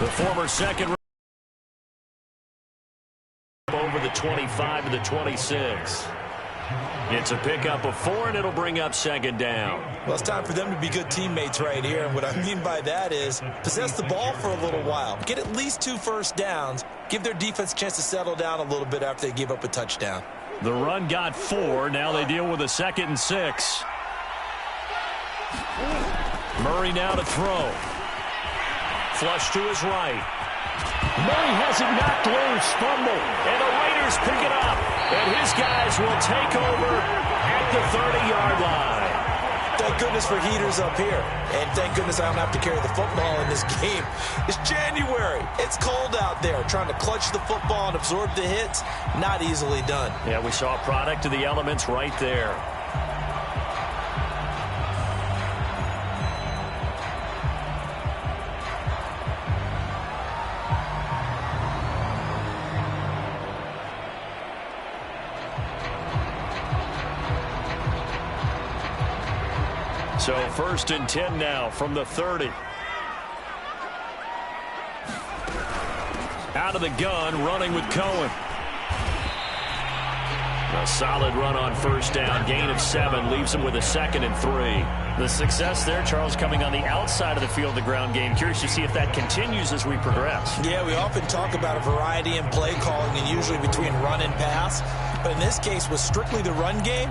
The former second over the 25 to the 26. It's a pickup of 4, and it'll bring up second down. Well, it's time for them to be good teammates right here. And what I mean by that is possess the ball for a little while. Get at least 2 first downs. Give their defense a chance to settle down a little bit after they give up a touchdown. The run got 4. Now they deal with a 2nd and 6. Murray now to throw. Flush to his right. Murray has it knocked loose. Fumble. And the Raiders pick it up. And his guys will take over at the 30-yard line. Thank goodness for heaters up here. And thank goodness I don't have to carry the football in this game. It's January. It's cold out there. Trying to clutch the football and absorb the hits, not easily done. Yeah, we saw a product of the elements right there. So 1st and 10 now from the 30. Out of the gun, running with Cohen. A solid run on 1st down. Gain of 7 leaves him with a 2nd and 3. The success there, Charles, coming on the outside of the field, the ground game. Curious to see if that continues as we progress. Yeah, we often talk about a variety in play calling and usually between run and pass. But in this case, with strictly the run game,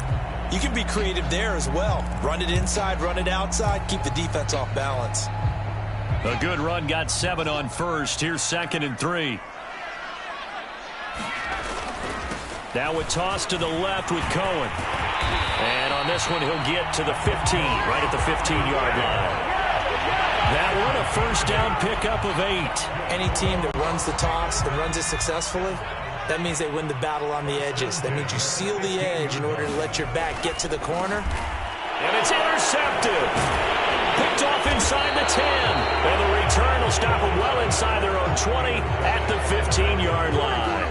you can be creative there as well. Run it inside, run it outside, keep the defense off balance. A good run got 7 on 1st. Here's 2nd and 3. Now a toss to the left with Cohen. And on this one, he'll get to the 15, right at the 15-yard line. That one, a 1st down pickup of 8. Any team that runs the toss and runs it successfully, that means they win the battle on the edges. That means you seal the edge in order to let your back get to the corner. And it's intercepted. Picked off inside the 10. And the return will stop them well inside their own 20 at the 15-yard line.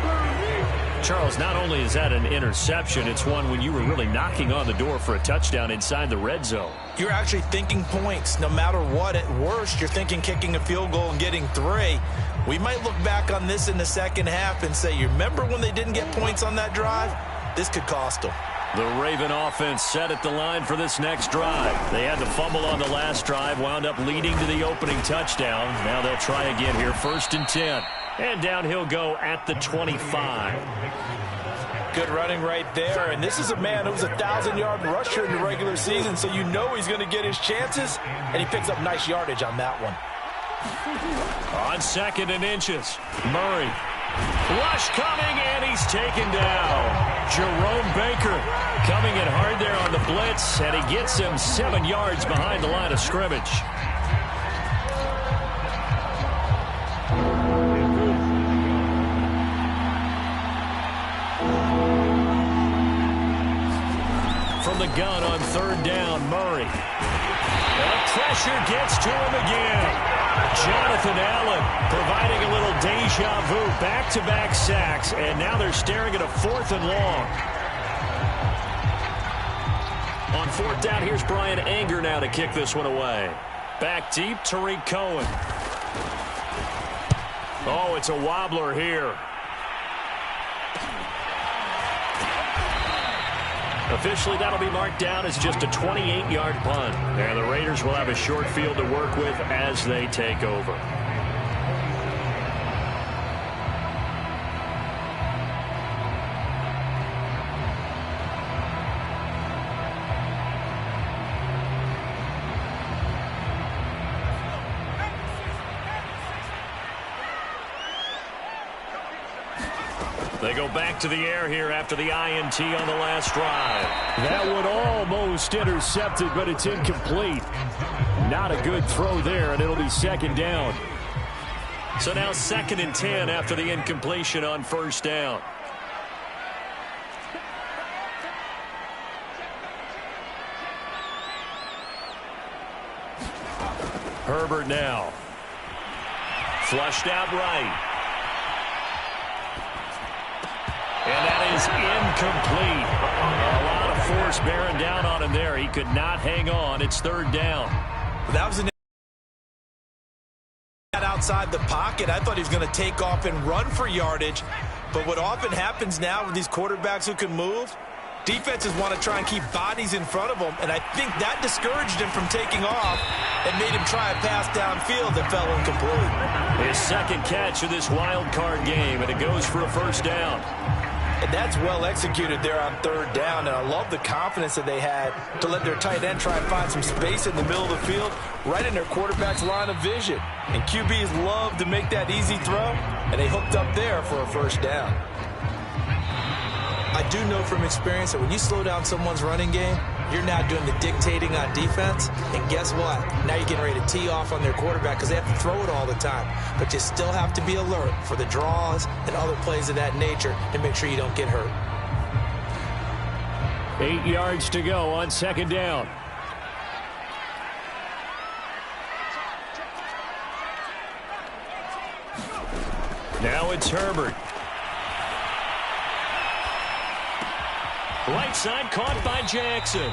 Charles, not only is that an interception, it's one when you were really knocking on the door for a touchdown inside the red zone. You're actually thinking points. No matter what, at worst, you're thinking kicking a field goal and getting 3. We might look back on this in the second half and say, you remember when they didn't get points on that drive? This could cost them. The Raven offense set at the line for this next drive. They had the fumble on the last drive, wound up leading to the opening touchdown. Now they'll try again here, 1st and 10. And down he'll go at the 25. Good running right there. And this is a man who was a 1,000-yard rusher in the regular season, so you know he's going to get his chances. And he picks up nice yardage on that one. On 2nd and inches, Murray. Rush coming, and he's taken down. Jerome Baker coming in hard there on the blitz, and he gets him 7 yards behind the line of scrimmage. From the gun on 3rd down, Murray. And pressure gets to him again. Jonathan Allen providing a little deja vu, back-to-back sacks, and now they're staring at a 4th and long. On 4th down, here's Brian Anger now to kick this one away. Back deep, Tariq Cohen. Oh, it's a wobbler here. Officially, that'll be marked down as just a 28-yard punt. And the Raiders will have a short field to work with as they take over. They go back to the air here after the INT on the last drive. That one almost intercepted, but it's incomplete. Not a good throw there, and it'll be 2nd down. So now 2nd and 10 after the incompletion on 1st down. Herbert now. Flushed out right. And that is incomplete. A lot of force bearing down on him there. He could not hang on. It's 3rd down. That was an outside the pocket. I thought he was going to take off and run for yardage. But what often happens now with these quarterbacks who can move, defenses want to try and keep bodies in front of them, and I think that discouraged him from taking off and made him try a pass downfield that fell incomplete. His second catch of this wild card game, and it goes for a first down. And that's well executed there on third down, and I love the confidence that they had to let their tight end try and find some space in the middle of the field, right in their quarterback's line of vision. And QBs love to make that easy throw, and they hooked up there for a first down. I do know from experience that when you slow down someone's running game, you're now doing the dictating on defense. And guess what? Now you're getting ready to tee off on their quarterback because they have to throw it all the time. But you still have to be alert for the draws and other plays of that nature to make sure you don't get hurt. 8 yards to go on second down. Now it's Herbert. Right side caught by Jackson.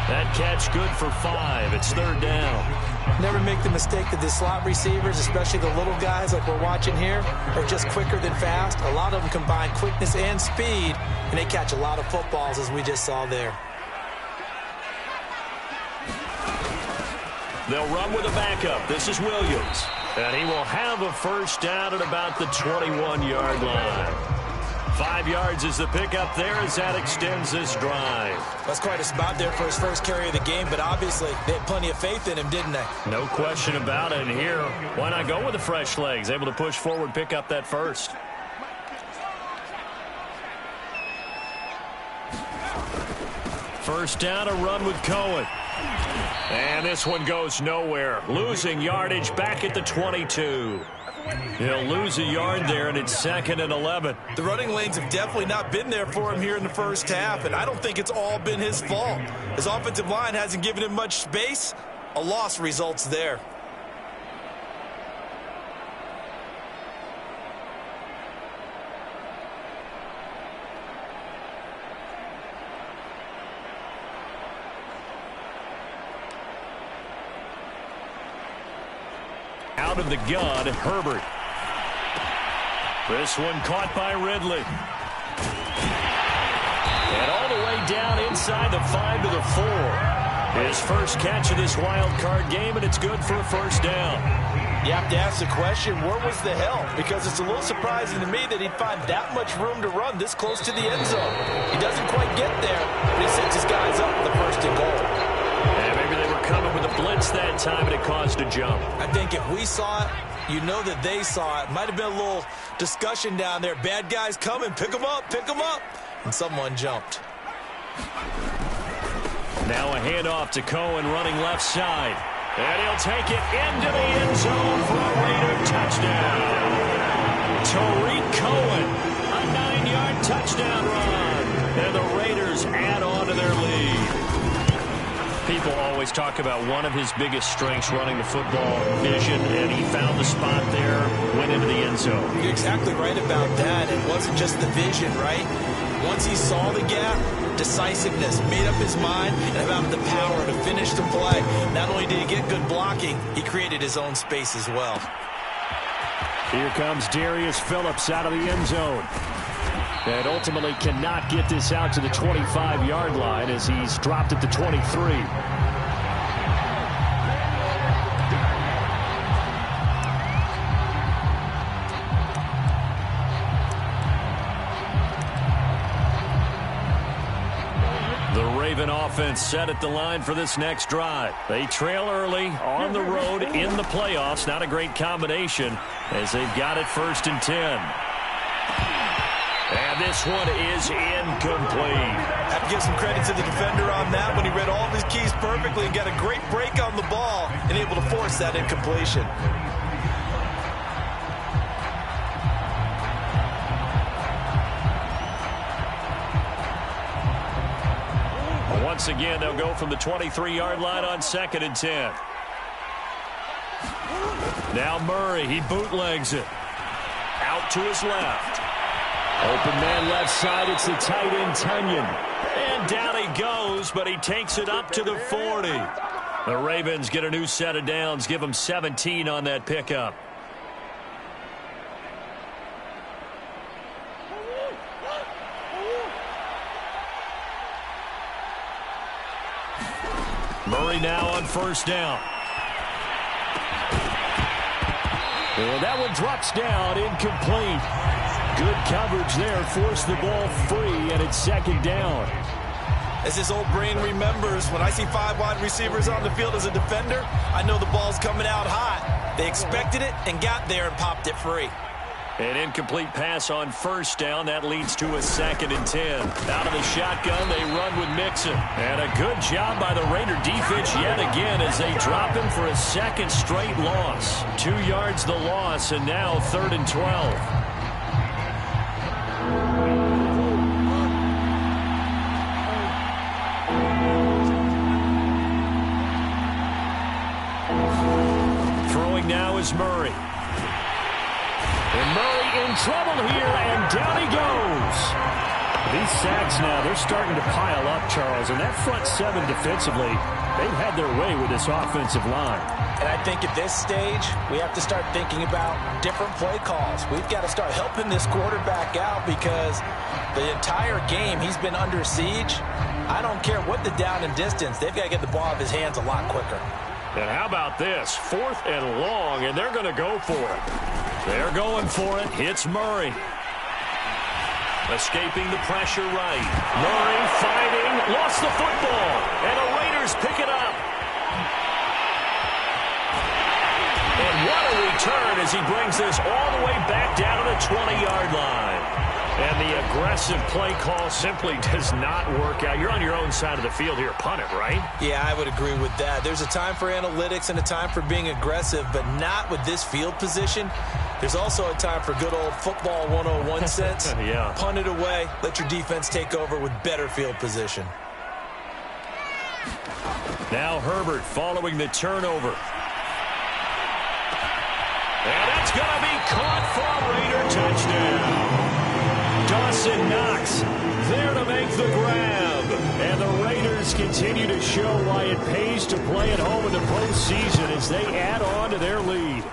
That catch good for 5. It's third down. Never make the mistake that the slot receivers, especially the little guys like we're watching here, are just quicker than fast. A lot of them combine quickness and speed, and they catch a lot of footballs, as we just saw there. They'll run with a backup. This is Williams. And he will have a first down at about the 21-yard line. 5 yards is the pickup there as that extends this drive. That's quite a spot there for his first carry of the game, but obviously they had plenty of faith in him, didn't they? No question about it. And here, why not go with the fresh legs? Able to push forward, pick up that first. First down, a run with Cohen. And this one goes nowhere. Losing yardage back at the 22. He'll lose a yard there, and it's 2nd and 11. The running lanes have definitely not been there for him here in the first half, and I don't think it's all been his fault. His offensive line hasn't given him much space. A loss results there. Out of the gun, Herbert. This one caught by Ridley. And all the way down inside the 5 to the 4. His first catch of this wild card game, and it's good for a first down. You have to ask the question, where was the help? Because it's a little surprising to me that he'd find that much room to run this close to the end zone. He doesn't quite get there, but he sets his guys up for the first and goal. And maybe they were coming with a blitz that time, and it caused a jump. I think if we saw it, you know that they saw it. Might have been a little discussion down there. Bad guys coming, pick them up, pick them up. And someone jumped. Now a handoff to Cohen running left side. And he'll take it into the end zone for a Raider touchdown. Tariq Cohen, a 9-yard touchdown run. And the Raiders add on to their lead. People always talk about one of his biggest strengths running the football, vision, and he found the spot there, went into the end zone. You're exactly right about that. It wasn't just the vision, right? Once he saw the gap, decisiveness, made up his mind, and about the power to finish the play. Not only did he get good blocking, he created his own space as well. Here comes Darius Phillips out of the end zone. And ultimately cannot get this out to the 25-yard line as he's dropped at the 23. The Raven offense set at the line for this next drive. They trail early on the road in the playoffs. Not a great combination as they've got it 1st and 10. And this one is incomplete. I have to give some credit to the defender on that when he read all of his keys perfectly and got a great break on the ball and able to force that incompletion. Once again, they'll go from the 23-yard line on 2nd and 10. Now Murray, he bootlegs it. Out to his left. Open man left side, it's the tight end, Tunyon. And down he goes, but he takes it up to the 40. The Ravens get a new set of downs, give them 17 on that pickup. Murray now on first down. And that one drops down, incomplete. Good coverage there, forced the ball free, and it's second down. As this old brain remembers, when I see 5 wide receivers on the field as a defender, I know the ball's coming out hot. They expected it and got there and popped it free. An incomplete pass on first down. That leads to a 2nd and 10. Out of the shotgun, they run with Mixon. And a good job by the Raider defense yet again as they drop him for a 2nd straight loss. 2 yards the loss, and now 3rd and 12. Throwing now is Murray. And Murray in trouble here, and down he goes. These sacks now, they're starting to pile up, Charles. And that front 7 defensively, they've had their way with this offensive line. And I think at this stage, we have to start thinking about different play calls. We've got to start helping this quarterback out because the entire game he's been under siege. I don't care what the down and distance. They've got to get the ball out of his hands a lot quicker. And how about this? 4th and long, and they're going to go for it. They're going for it. Hits Murray. Escaping the pressure right. Murray fighting. Lost the football. And the Raiders pick it up. And what a return as he brings this all the way back down to the 20-yard line. And the aggressive play call simply does not work out. You're on your own side of the field here. Punt it, right? Yeah, I would agree with that. There's a time for analytics and a time for being aggressive, but not with this field position. There's also a time for good old football 101 sense. Yeah. Punt it away. Let your defense take over with better field position. Now Herbert following the turnover. And that's going to be caught for a Raider touchdown. Dawson Knox there to make the grab. And the Raiders continue to show why it pays to play at home in the postseason as they add on to their lead.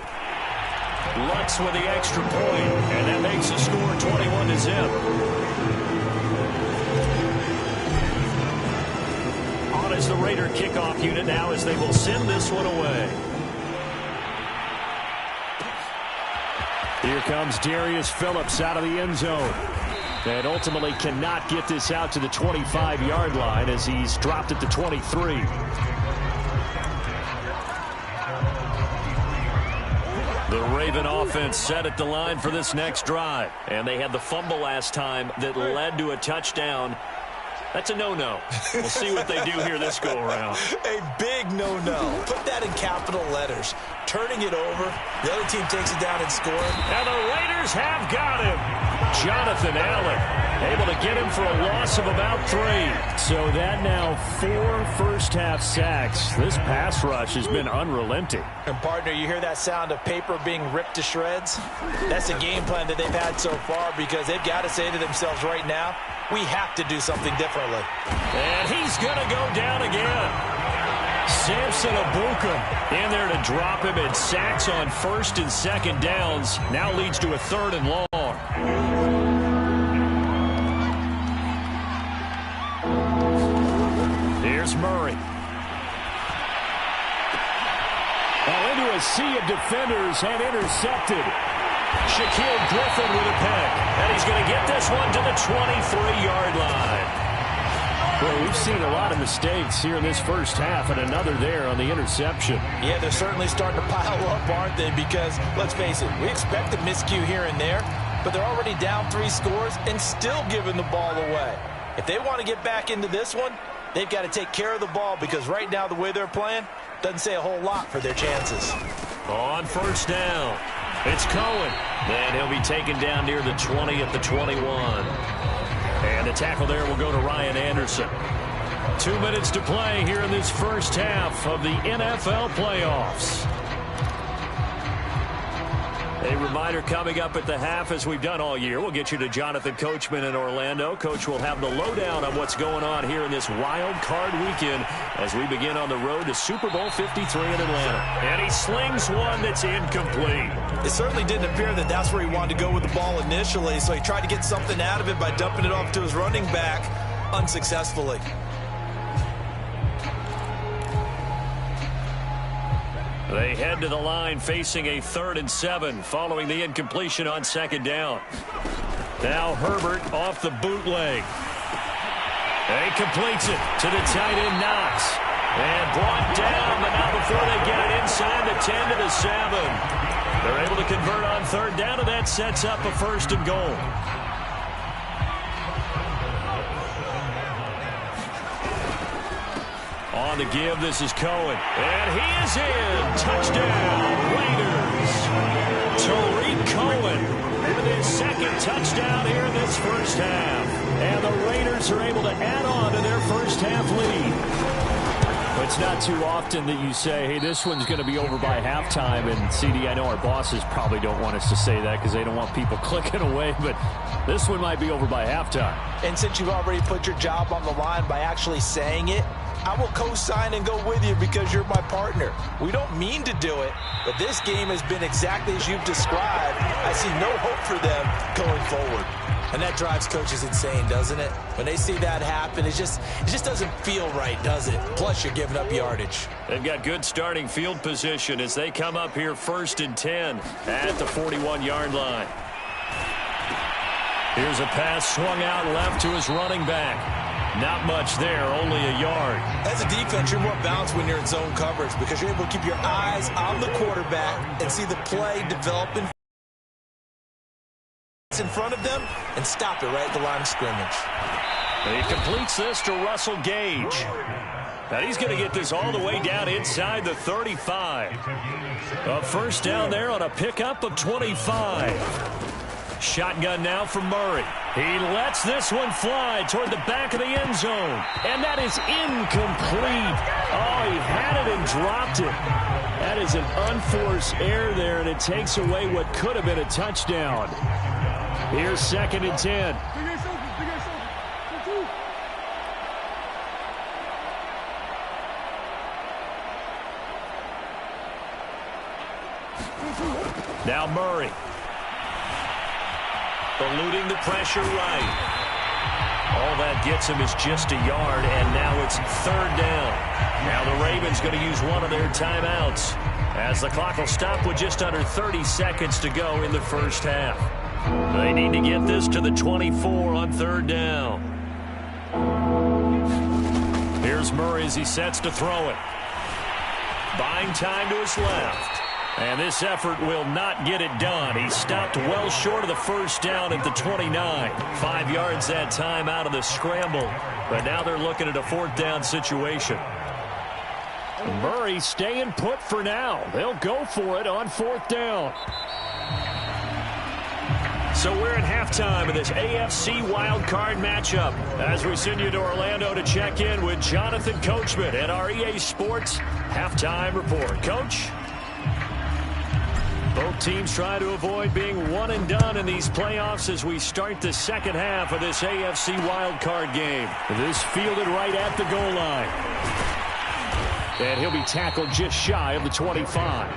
Lutz with the extra point, and that makes the score 21-0. On is the Raider kickoff unit now as they will send this one away. Here comes Darius Phillips out of the end zone. And ultimately cannot get this out to the 25-yard line as he's dropped at the 23. The Raven offense set at the line for this next drive. And they had the fumble last time that led to a touchdown. That's a no-no. We'll see what they do here this go-around. A big no-no. Put that in capital letters. Turning it over. The other team takes it down and scores. And the Raiders have got him. Jonathan Allen able to get him for a loss of about 3. So that now 4 first-half sacks. This pass rush has been unrelenting. And, partner, you hear that sound of paper being ripped to shreds? That's the game plan that they've had so far because they've got to say to themselves right now, we have to do something differently. And he's going to go down again. Samson Abukum in there to drop him, and sacks on 1st and 2nd downs. Now leads to a 3rd and long. Here's Murray. Into a sea of defenders and intercepted. Shaquille Griffin with a pick. And he's going to get this one to the 23-yard line. Well, we've seen a lot of mistakes here in this first half, and another there on the interception. Yeah, they're certainly starting to pile up, aren't they? Because, let's face it, we expect a miscue here and there, but they're already down 3 scores and still giving the ball away. If they want to get back into this one, they've got to take care of the ball because right now the way they're playing doesn't say a whole lot for their chances. On first down, it's Cohen. And he'll be taken down near the 20 at the 21. And the tackle there will go to Ryan Anderson. 2 minutes to play here in this first half of the NFL playoffs. A reminder coming up at the half, as we've done all year. We'll get you to Jonathan Coachman in Orlando. Coach will have the lowdown on what's going on here in this wild card weekend as we begin on the road to Super Bowl 53 in Atlanta. And he slings one that's incomplete. It certainly didn't appear that that's where he wanted to go with the ball initially, so he tried to get something out of it by dumping it off to his running back unsuccessfully. They head to the line facing a 3rd and 7 following the incompletion on 2nd down. Now Herbert off the bootleg. He completes it to the tight end Knox. And brought down, but not before they get it inside the 10 to the 7. They're able to convert on 3rd down, and that sets up a 1st and goal. On the give, this is Cohen. And he is in. Touchdown, Raiders. Tariq Cohen with his 2nd touchdown here in this first half. And the Raiders are able to add on to their first half lead. It's not too often that you say, hey, this one's going to be over by halftime. And, CD, I know our bosses probably don't want us to say that because they don't want people clicking away. But this one might be over by halftime. And since you've already put your job on the line by actually saying it, I will co-sign and go with you because you're my partner. We don't mean to do it, but this game has been exactly as you've described. I see no hope for them going forward. And that drives coaches insane, doesn't it? When they see that happen, it just doesn't feel right, does it? Plus, you're giving up yardage. They've got good starting field position as they come up here 1st and 10 at the 41-yard line. Here's a pass swung out left to his running back. Not much there, only a yard. As a defense, you're more balanced when you're in zone coverage because you're able to keep your eyes on the quarterback and see the play develop in front of them and stop it right at the line of scrimmage. He completes this to Russell Gage. Now he's going to get this all the way down inside the 35. A 1st down there on a pickup of 25. Shotgun now for Murray. He lets this one fly toward the back of the end zone. And that is incomplete. Oh, he had it and dropped it. That is an unforced error there, and it takes away what could have been a touchdown. Here's 2nd and 10. Now Murray. Eluding the pressure right. All that gets him is just a yard, and now it's 3rd down. Now the Ravens going to use one of their timeouts as the clock will stop with just under 30 seconds to go in the first half. They need to get this to the 24 on 3rd down. Here's Murray as he sets to throw it. Buying time to his left. And this effort will not get it done. He stopped well short of the 1st down at the 29. 5 yards that time out of the scramble. But now they're looking at a 4th down situation. Murray staying put for now. They'll go for it on 4th down. So we're at halftime of this AFC wildcard matchup as we send you to Orlando to check in with Jonathan Coachman at our EA Sports Halftime Report. Coach? Both teams try to avoid being one and done in these playoffs as we start the second half of this AFC wildcard game. This fielded right at the goal line. And he'll be tackled just shy of the 25.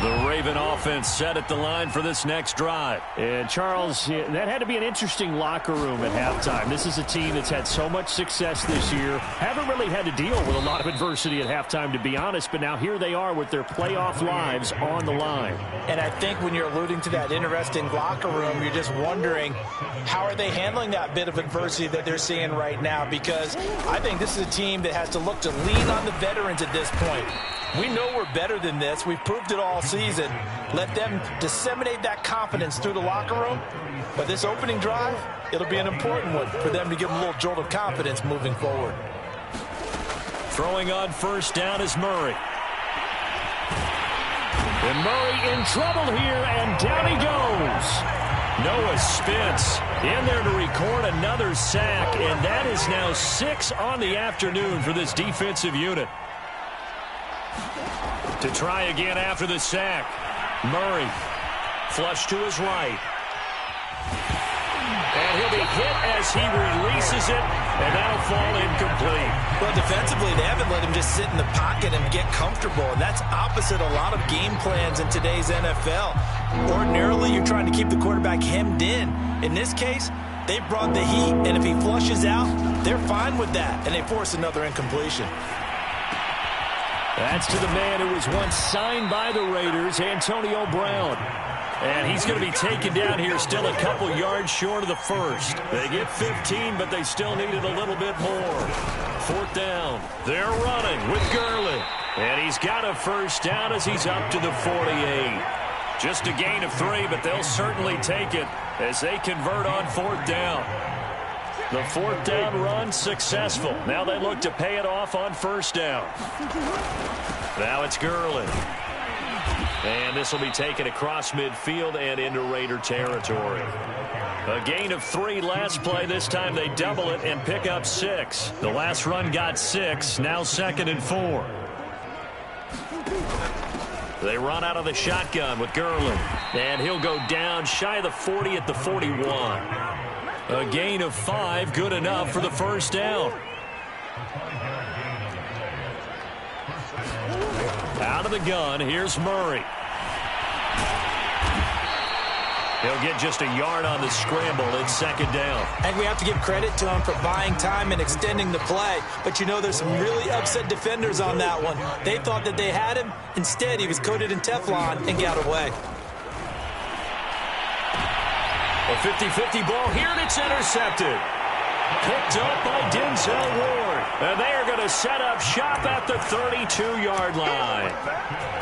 The Raven offense set at the line for this next drive. And, Charles, that had to be an interesting locker room at halftime. This is a team that's had so much success this year. Haven't really had to deal with a lot of adversity at halftime, to be honest. But now here they are with their playoff lives on the line. And I think when you're alluding to that interesting locker room, you're just wondering how are they handling that bit of adversity that they're seeing right now? Because I think this is a team that has to look to lean on the veterans at this point. We know we're better than this. We've proved it all season. Let them disseminate that confidence through the locker room. But this opening drive, it'll be an important one for them to give them a little jolt of confidence moving forward. Throwing on 1st down is Murray. And Murray in trouble here, and down he goes. Noah Spence In there to record another sack, and that is now 6 on the afternoon for this defensive unit. To try again after the sack. Murray, flush to his right. And he'll be hit as he releases it, and that'll fall incomplete. Well, defensively, they haven't let him just sit in the pocket and get comfortable, and that's opposite a lot of game plans in today's NFL. Ordinarily, you're trying to keep the quarterback hemmed in. In this case, they brought the heat, and if he flushes out, they're fine with that, and they force another incompletion. That's to the man who was once signed by the Raiders, Antonio Brown. And he's going to be taken down here still a couple yards short of the first. They get 15, but they still needed a little bit more. 4th down. They're running with Gurley. And he's got a first down as he's up to the 48. Just a gain of 3, but they'll certainly take it as they convert on 4th down. The 4th down run successful. Now they look to pay it off on 1st down. Now it's Gurley. And this will be taken across midfield and into Raider territory. A gain of 3 last play. This time they double it and pick up 6. The last run got 6. Now 2nd and 4. They run out of the shotgun with Gurley. And he'll go down shy of the 40 at the 41. A gain of 5, good enough for the first down. Out of the gun, here's Murray. He'll get just a yard on the scramble. It's 2nd down. And we have to give credit to him for buying time and extending the play. But you know there's some really upset defenders on that one. They thought that they had him. Instead, he was coated in Teflon and got away. A 50-50 ball here, and it's intercepted. Picked up by Denzel Ward. And they are going to set up shop at the 32-yard line.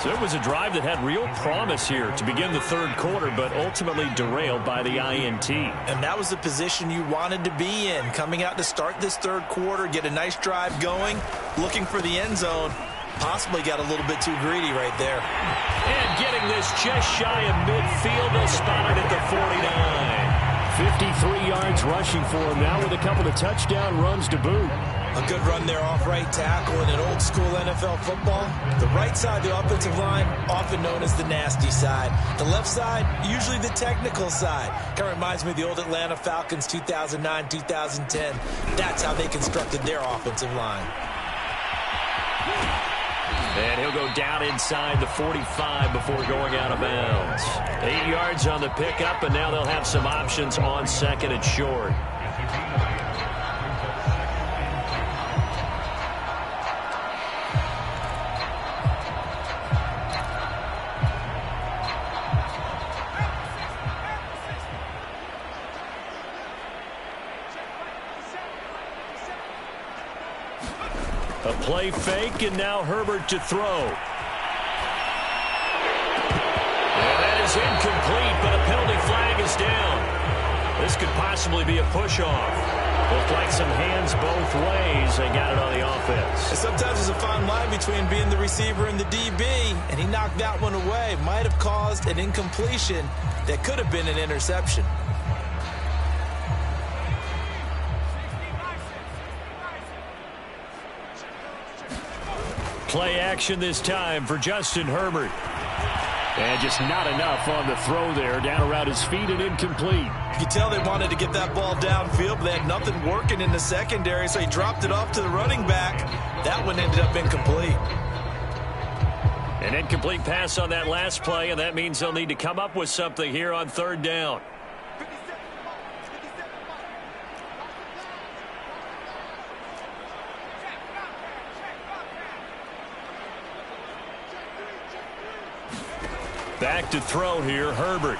So it was a drive that had real promise here to begin the 3rd quarter, but ultimately derailed by the INT. And that was the position you wanted to be in. Coming out to start this 3rd quarter, get a nice drive going, looking for the end zone. Possibly got a little bit too greedy right there. And getting this just shy of midfield, they'll spot it at the 49. 53 yards rushing for him now with a couple of touchdown runs to boot. A good run there off right tackle in an old school NFL football. The right side, the offensive line, often known as the nasty side. The left side, usually the technical side. Kind of reminds me of the old Atlanta Falcons 2009, 2010. That's how they constructed their offensive line. And he'll go down inside the 45 before going out of bounds. 8 yards on the pickup, and now they'll have some options on 2nd and short. A play fake, and now Herbert to throw. And that is incomplete, but a penalty flag is down. This could possibly be a push-off. Looked like some hands both ways. They got it on the offense. And sometimes there's a fine line between being the receiver and the DB, and he knocked that one away. Might have caused an incompletion that could have been an interception. Play action this time for Justin Herbert. And just not enough on the throw there. Down around his feet and incomplete. You could tell they wanted to get that ball downfield, but they had nothing working in the secondary, so he dropped it off to the running back. That one ended up incomplete. An incomplete pass on that last play, and that means they'll need to come up with something here on 3rd down. Back to throw here, Herbert.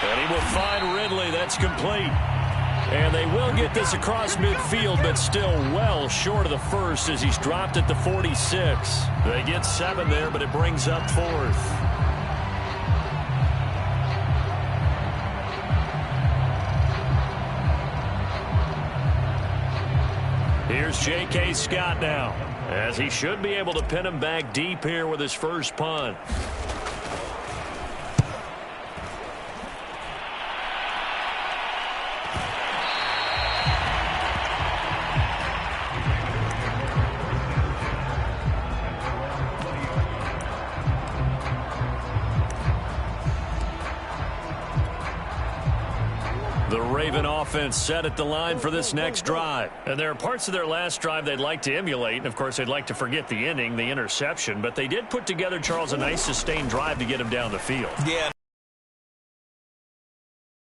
And he will find Ridley. That's complete. And they will get this across midfield, but still well short of the first as he's dropped at the 46. They get 7 there, but it brings up 4th. Here's J.K. Scott now, as he should be able to pin him back deep here with his first punt. The Raven offense set at the line for this next drive. And there are parts of their last drive they'd like to emulate. And, of course, they'd like to forget the inning, the interception. But they did put together, Charles, a nice sustained drive to get him down the field. Yeah.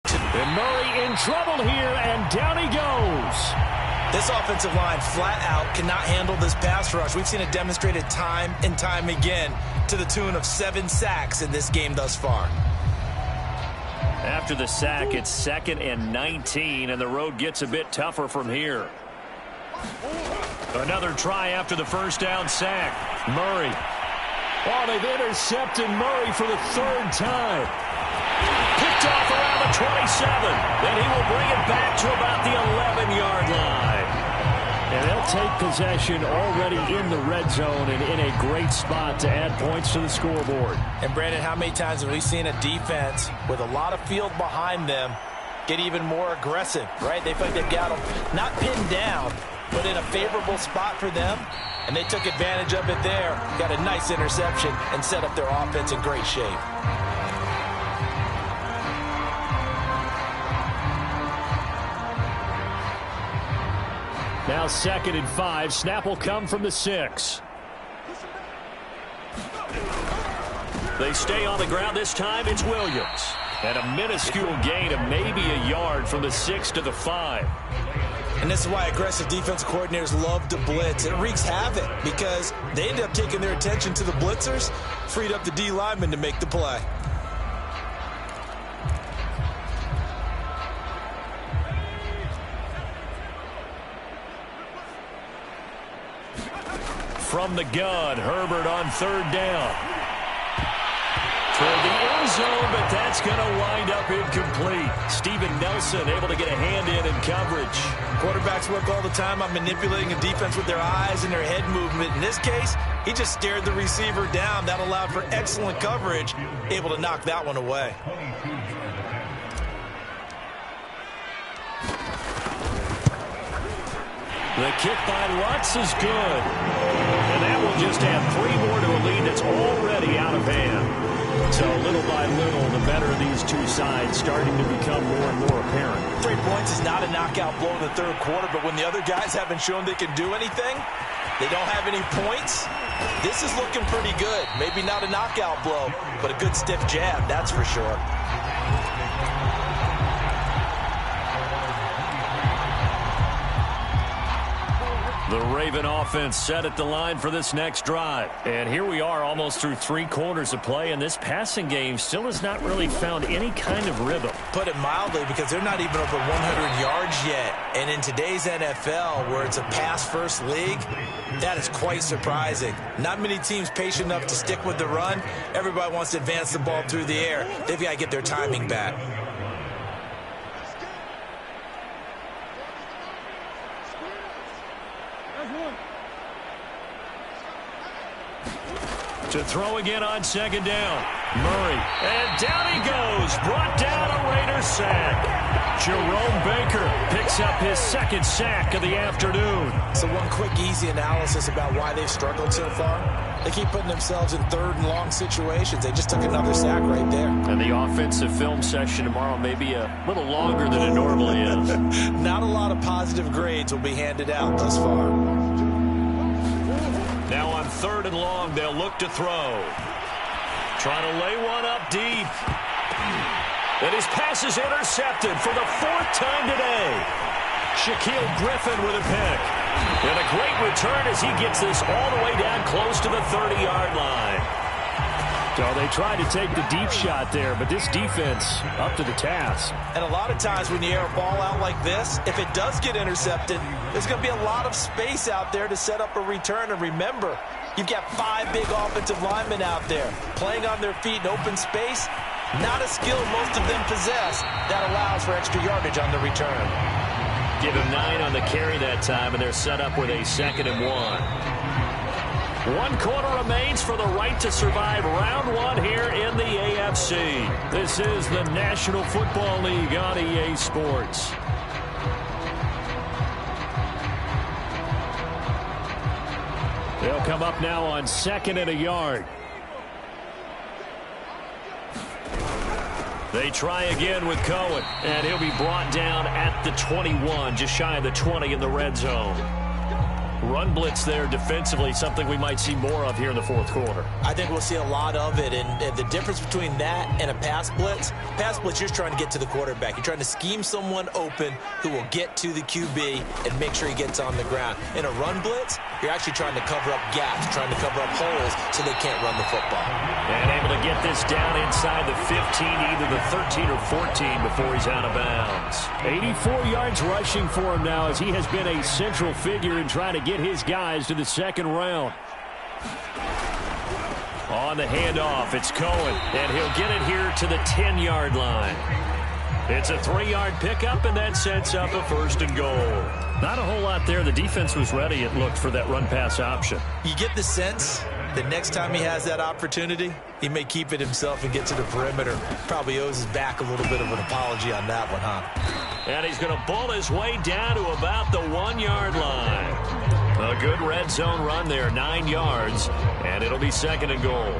And Murray in trouble here, and down he goes. This offensive line flat out cannot handle this pass rush. We've seen it demonstrated time and time again to the tune of 7 sacks in this game thus far. After the sack, it's 2nd and 19, and the road gets a bit tougher from here. Another try after the first down sack. Murray. Oh, they've intercepted Murray for the 3rd time. Picked off around the 27. Then he will bring it back to about the 11-yard line. And they'll take possession already in the red zone and in a great spot to add points to the scoreboard. And, Brandon, how many times have we seen a defense with a lot of field behind them get even more aggressive, right? They feel like they've got them not pinned down, but in a favorable spot for them. And they took advantage of it there, got a nice interception, and set up their offense in great shape. Now 2nd and 5. Snap will come from the 6. They stay on the ground this time. It's Williams. And a minuscule gain of maybe a yard from the 6 to the 5. And this is why aggressive defensive coordinators love to blitz. It wreaks havoc because they end up taking their attention to the blitzers, freed up the D lineman to make the play. From the gun, Herbert on 3rd down. Toward the end zone, but that's going to wind up incomplete. Steven Nelson able to get a hand in coverage. Quarterbacks work all the time on manipulating a defense with their eyes and their head movement. In this case, he just stared the receiver down. That allowed for excellent coverage, able to knock that one away. The kick by Lutz is good. And that will just add 3 more to a lead that's already out of hand. So little by little, the better of these two sides starting to become more and more apparent. 3 points is not a knockout blow in the 3rd quarter, but when the other guys haven't shown they can do anything, they don't have any points, this is looking pretty good. Maybe not a knockout blow, but a good stiff jab, that's for sure. The Raven offense set at the line for this next drive. And here we are almost through 3 quarters of play, and this passing game still has not really found any kind of rhythm. Put it mildly, because they're not even over 100 yards yet. And in today's NFL, where it's a pass-first league, that is quite surprising. Not many teams patient enough to stick with the run. Everybody wants to advance the ball through the air. They've got to get their timing back. To throw again on 2nd down. Murray. And down he goes. Brought down a Raiders sack. Jerome Baker picks up his 2nd sack of the afternoon. So one quick, easy analysis about why they've struggled so far. They keep putting themselves in 3rd and long situations. They just took another sack right there. And the offensive film session tomorrow may be a little longer than it normally is. Not a lot of positive grades will be handed out thus far. Now on 3rd and long, they'll look to throw. Trying to lay one up deep. And his pass is intercepted for the 4th time today. Shaquille Griffin with a pick. And a great return as he gets this all the way down close to the 30-yard line. So they tried to take the deep shot there, but this defense up to the task. And a lot of times when you air a ball out like this, if it does get intercepted, there's going to be a lot of space out there to set up a return. And remember, you've got 5 big offensive linemen out there playing on their feet in open space. Not a skill most of them possess that allows for extra yardage on the return. Give him 9 on the carry that time, and they're set up with a 2nd and 1. 1 quarter remains for the right to survive round 1 here in the AFC. This is the National Football League on EA Sports. They'll come up now on 2nd and a yard. They try again with Cohen, and he'll be brought down at the 21, just shy of the 20 in the red zone. Run blitz there defensively, something we might see more of here in the fourth quarter. I think we'll see a lot of it, and the difference between that and a pass blitz, you're trying to get to the quarterback. You're trying to scheme someone open who will get to the QB and make sure he gets on the ground. In a run blitz, you're actually trying to cover up gaps, trying to cover up holes so they can't run the football. And able to get this down inside the 15, either the 13 or 14 before he's out of bounds. 84 yards rushing for him now as he has been a central figure in trying to get his guys to the second round. On the handoff, it's Cohen, and he'll get it here to the 10-yard line. It's a 3-yard pickup, and that sets up a first and goal. Not a whole lot there. The defense was ready, it looked, for that run-pass option. You get the sense that next time he has that opportunity, he may keep it himself and get to the perimeter. Probably owes his back a little bit of an apology on that one, huh? And he's going to bull his way down to about the 1-yard line. A good red zone run there, 9 yards, and it'll be second and goal.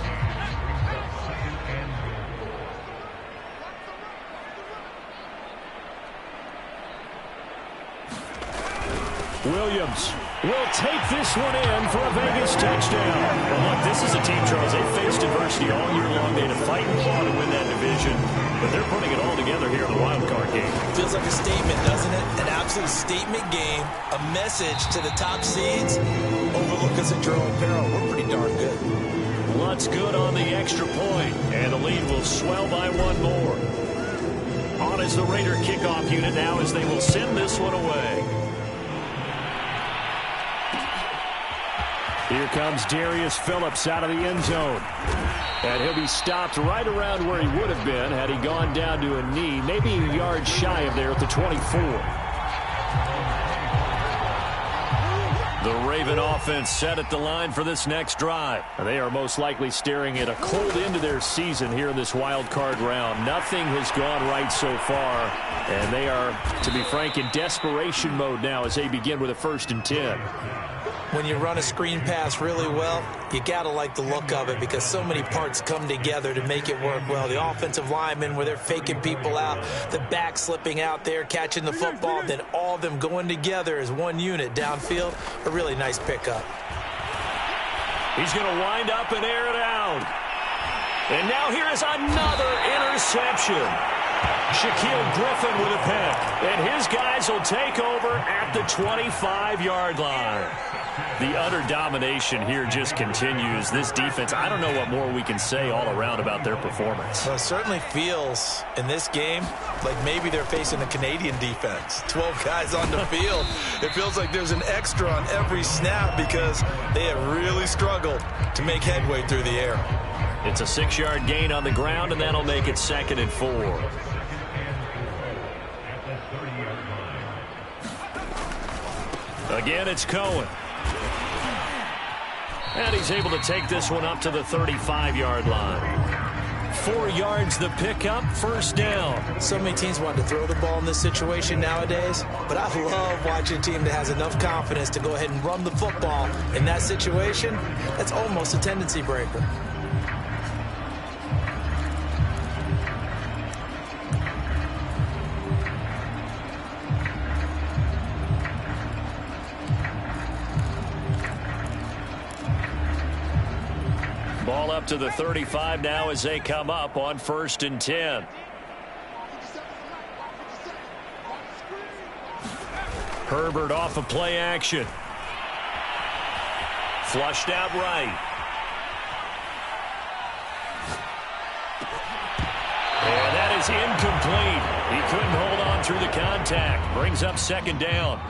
Williams will take this one in for a Vegas touchdown. Well, look, this is a team, Charles. They faced adversity all year long. They had to fight and claw to win that division, but they're putting it all together here in the wild card game. Feels like a statement, doesn't it? An absolute statement game, a message to the top seeds. Overlook us at your own peril. We're pretty darn good. Lutz good on the extra point, and the lead will swell by one more. On is the Raider kickoff unit now as they will send this one away. Here comes Darius Phillips out of the end zone. And he'll be stopped right around where he would have been had he gone down to a knee, maybe a yard shy of there at the 24. The Raven offense set at the line for this next drive. They are most likely staring at a cold end to their season here in this wild card round. Nothing has gone right so far, and they are, to be frank, in desperation mode now as they begin with a 1st and 10. When you run a screen pass really well, you got to like the look of it because so many parts come together to make it work well. The offensive linemen, where they're faking people out, the back slipping out there, catching the football, then all of them going together as one unit downfield. A really nice pickup. He's going to wind up and air it out. And now here is another interception. Shaquille Griffin with a pick. And his guys will take over at the 25-yard line. The utter domination here just continues. This defense, I don't know what more we can say all around about their performance. Well, it certainly feels in this game like maybe they're facing a Canadian defense. 12 guys on the field. It feels like there's an extra on every snap because they have really struggled to make headway through the air. It's a 6-yard gain on the ground, and that'll make it 2nd and 4. Again, it's Cohen. And he's able to take this one up to the 35-yard line. 4 yards the pickup, 1st down. So many teams want to throw the ball in this situation nowadays, but I love watching a team that has enough confidence to go ahead and run the football. In that situation, that's almost a tendency breaker. Ball up to the 35 now as they come up on 1st and 10. Herbert off of play action. Flushed out right. And that is incomplete. He couldn't hold on through the contact. Brings up 2nd down.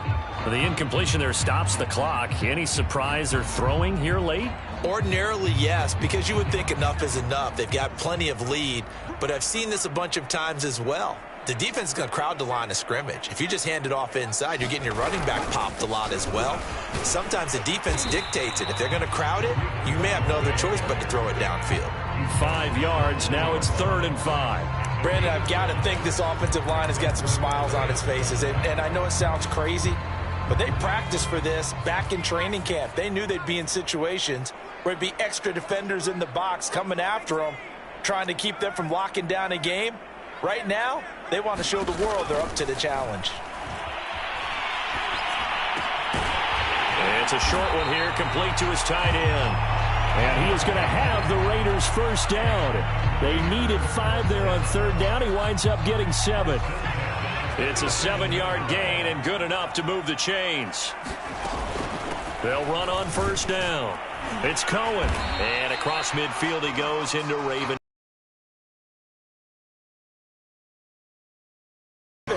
The incompletion there stops the clock. Any surprise they're throwing here late? Ordinarily, yes, because you would think enough is enough. They've got plenty of lead, but I've seen this a bunch of times as well. The defense is going to crowd the line of scrimmage. If you just hand it off inside, you're getting your running back popped a lot as well. Sometimes the defense dictates it. If they're going to crowd it, you may have no other choice but to throw it downfield. 5 yards. Now it's 3rd and 5. Brandon, I've got to think this offensive line has got some smiles on its faces. And I know it sounds crazy, but they practiced for this back in training camp. They knew they'd be in situations where it'd be extra defenders in the box coming after them, trying to keep them from locking down a game. Right now, they want to show the world they're up to the challenge. It's a short one here, complete to his tight end. And he is going to have the Raiders first down. They needed 5 there on third down. He winds up getting 7. It's a 7-yard gain and good enough to move the chains. They'll run on first down. It's Cohen. And across midfield he goes into Raven.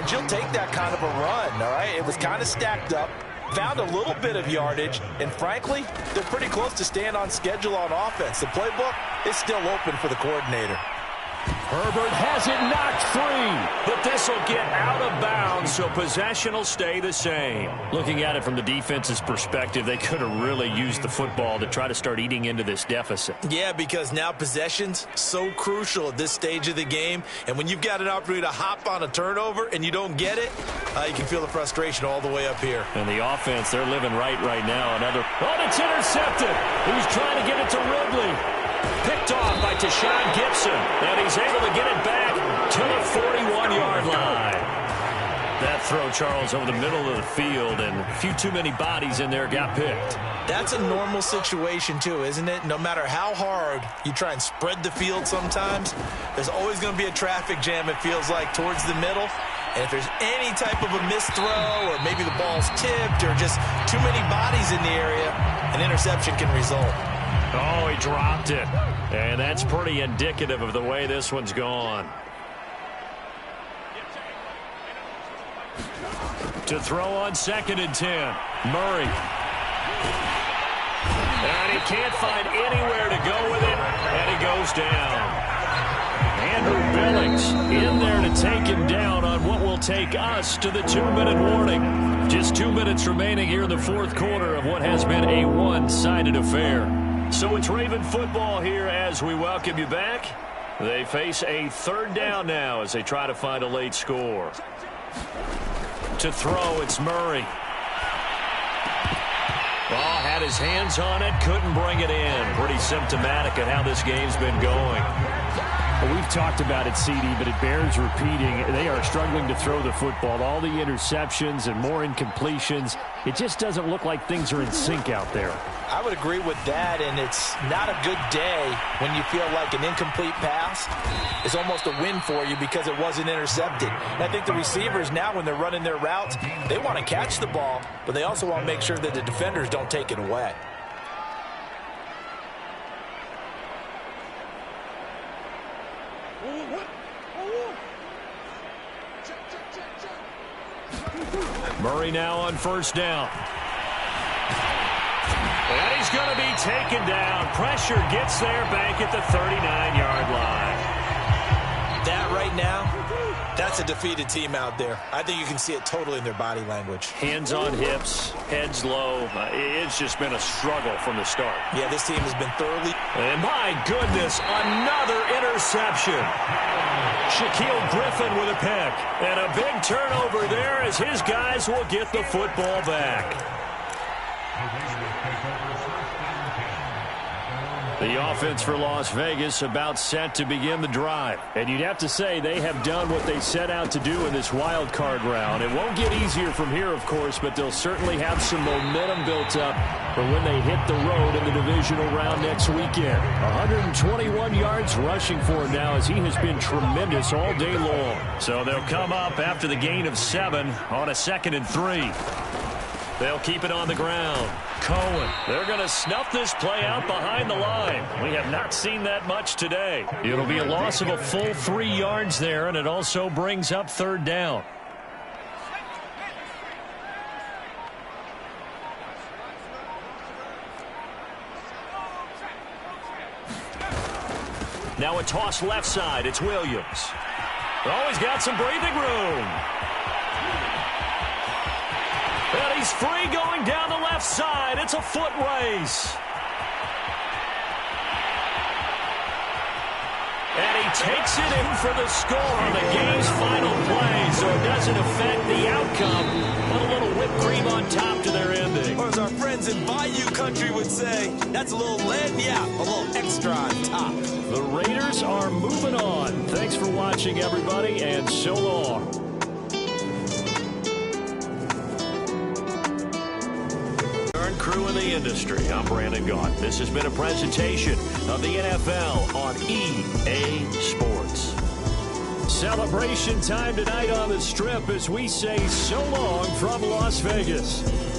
You'll take that kind of a run, all right? It was kind of stacked up, found a little bit of yardage, and frankly, they're pretty close to staying on schedule on offense. The playbook is still open for the coordinator. Herbert has it knocked free, but this will get out of bounds, so possession will stay the same. Looking at it from the defense's perspective, they could have really used the football to try to start eating into this deficit. Yeah, because now possession's so crucial at this stage of the game, and when you've got an opportunity to hop on a turnover and you don't get it, you can feel the frustration all the way up here. And the offense, they're living right now. Oh, it's intercepted. He's trying to get it to Ridley. Picked off by Tashawn Gibson, and he's able to get it back to the 41-yard line. That throw, Charles, over the middle of the field, and a few too many bodies in there got picked. That's a normal situation, too, isn't it? No matter how hard you try and spread the field sometimes, there's always going to be a traffic jam, it feels like, towards the middle. And if there's any type of a missed throw, or maybe the ball's tipped, or just too many bodies in the area, an interception can result. Oh, he dropped it. And that's pretty indicative of the way this one's gone. To throw on 2nd and 10. Murray. And he can't find anywhere to go with it. And he goes down. Andrew Billings in there to take him down on what will take us to the 2-minute warning. Just 2 minutes remaining here in the fourth quarter of what has been a one-sided affair. So it's Raven football here as we welcome you back. They face a third down now as they try to find a late score. To throw, it's Murray. Ball had his hands on it, couldn't bring it in. Pretty symptomatic of how this game's been going. Well, we've talked about it, CD, but it bears repeating. They are struggling to throw the football. All the interceptions and more incompletions. It just doesn't look like things are in sync out there. I would agree with that, and it's not a good day when you feel like an incomplete pass is almost a win for you because it wasn't intercepted. And I think the receivers now, when they're running their routes, they want to catch the ball, but they also want to make sure that the defenders don't take it away. Murray now on first down. And he's going to be taken down. Pressure gets there back at the 39-yard line. That right now, that's a defeated team out there. I think you can see it totally in their body language. Hands on hips, heads low. It's just been a struggle from the start. Yeah, this team has been thoroughly. And my goodness, another interception. Shaquille Griffin with a pick. And a big turnover there as his guys will get the football back. The offense for Las Vegas about set to begin the drive. And you'd have to say they have done what they set out to do in this wild card round. It won't get easier from here, of course, but they'll certainly have some momentum built up for when they hit the road in the divisional round next weekend. 121 yards rushing for him now as he has been tremendous all day long. So they'll come up after the gain of 7 on a 2nd and 3. They'll keep it on the ground. Cohen, they're going to snuff this play out behind the line. We have not seen that much today. It'll be a loss of a full 3 yards there, and it also brings up third down. Now a toss left side. It's Williams. Oh, he's got some breathing room. And he's free going down the left side. It's a foot race. And he takes it in for the score on the game's final play, so it doesn't affect the outcome. Put a little whipped cream on top to their ending. Or as our friends in Bayou Country would say, that's a little lead, yeah, a little extra on top. The Raiders are moving on. Thanks for watching. watching, everybody, and so long. Crew in the industry. I'm Brandon Gaunt. This has been a presentation of the NFL on EA Sports. Celebration time tonight on the Strip as we say so long from Las Vegas.